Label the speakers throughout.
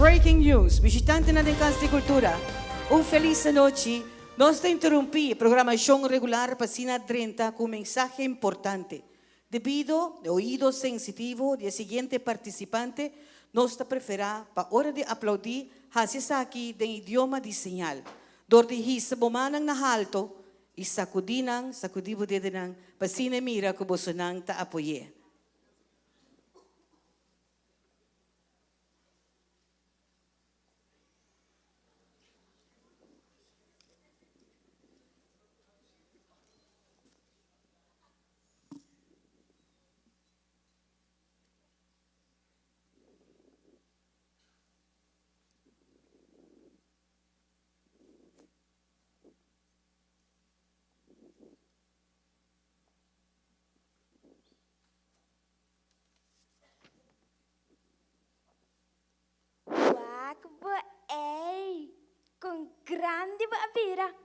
Speaker 1: Breaking news. Visitante natin Casa de Cultura. Feliz noche. Nós interrompi a programação regular para Sina 30 com mensaje importante. Debido ao oído sensitivo do seguinte participante, nós preferá para hora de aplaudir hasisaki em idioma de señal. Dorte hisa bumanang nahalto, sacudibo dedenang, pasina mira ko bosonang ta apoye.
Speaker 2: Com grande bravura.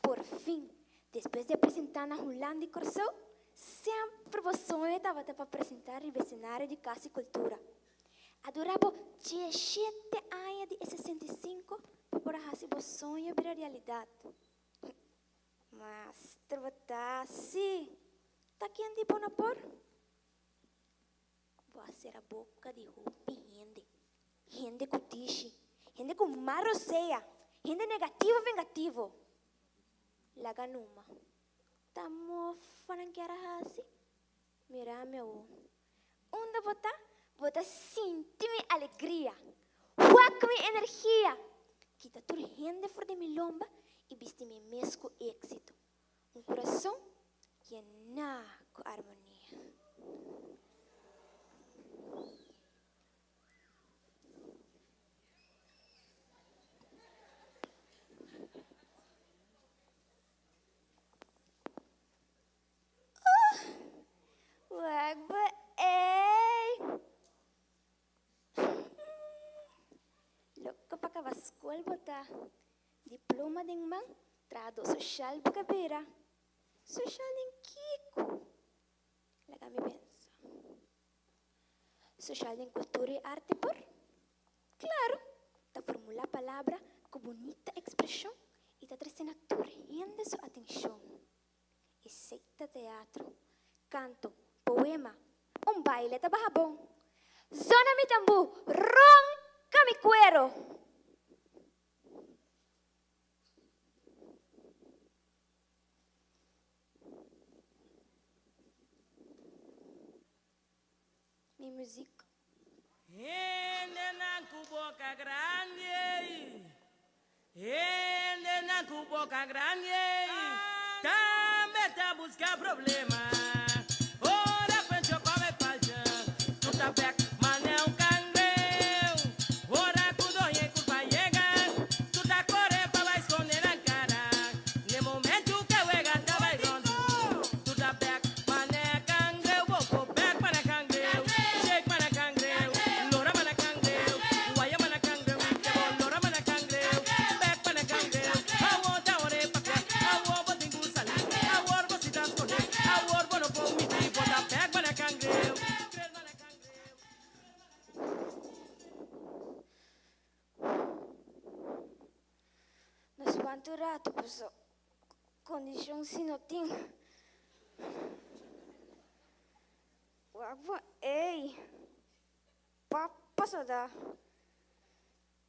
Speaker 2: Por fim, depois de apresentar na Holanda e Corsou, sempre o sonho estava para apresentar o vecindário de Casa e Cultura. Adorava 17 anos de 65 para fazer o sonho virar realidade. Mas, trabalhar assim, está quente para não pôr? Vou ser a boca de roupa e gente com tiche, gente com marroceia. Gente negativo, vengativo. Laga numa. Tá mofa não quer assim. Mira meu. Onde bota sentir minha alegria. Huaca minha energia. Kita tudo gente fora de minha lomba e viste meu mesco êxito. Coração que é na com harmonia. Louco para que escola botar diploma de man, trado social para beira, social em Kiko. Laga me pensa. Social em cultura e arte por? Claro, ta formula a palavra com bonita expressão e ta trazendo a rende sua atenção. Receita teatro, canto, poema, baile tá bom. Zona mitambu, ronca mi cuero. Mi música.
Speaker 3: Ende na cuboca grande. Ende na cuboca grande. Também tá buscar problema.
Speaker 2: Quanto rato posso condição se não tem? Água, ei, papa só dá.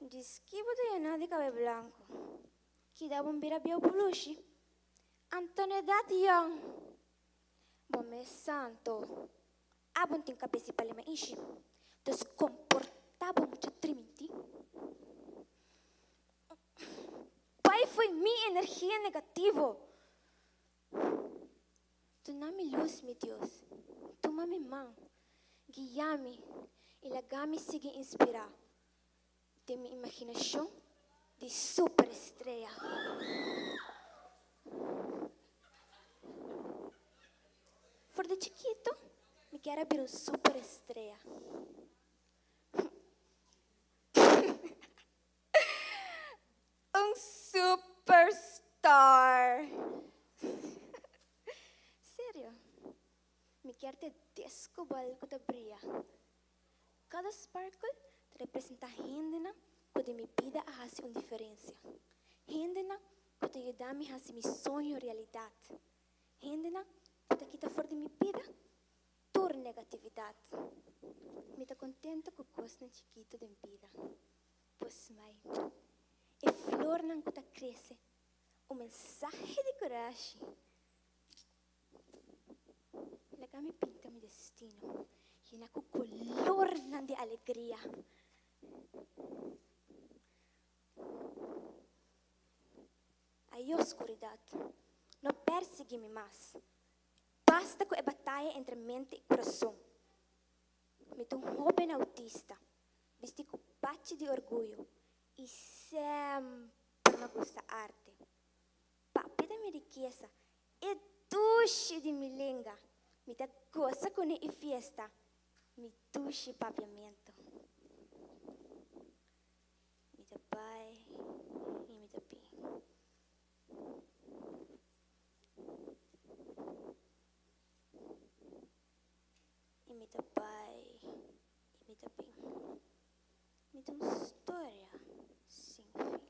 Speaker 2: Diz que botei nada de cabelo branco. Que dá bom vira bio blushi. Antônio Datião. Bom me santo. Abon tem cabeça para lhe encher. Dos comportava muito trimiti. Pai foi minha energia negativa. Tu não me luz, meu Deus. Toma minha mão, guia-me e laga-me seguir inspirar. De minha imaginação de super estrela. Por de chiquito, me quero abrir super estrela. Superstar. Sério? me quer te descobrir que te brilha. Cada sparkle te representa gente que de minha vida hace uma diferença. Gente que te ajuda a me fazer meu sonho realidade. Gente que te quita fora de minha vida toda negatividade. Me tá contenta com coisas chiquitas da vida. Pois, mãe, é flor que te cresce. Mensagem de coragem. Lega me pinta meu destino. E na com color de alegria. Aí a oscuridade não persegue-me mais. Basta com a batalha entre mente e coração. Me tô um jovem autista, vestido com bate de orgulho e sempre me gusta arte. Papi da minha riqueza é duche de milenga. Me dá goza com e fiesta. Me duche papiamento. Me dá pai e me dá pi. E me dá pai e me dá pi. Me dá uma história sem fim.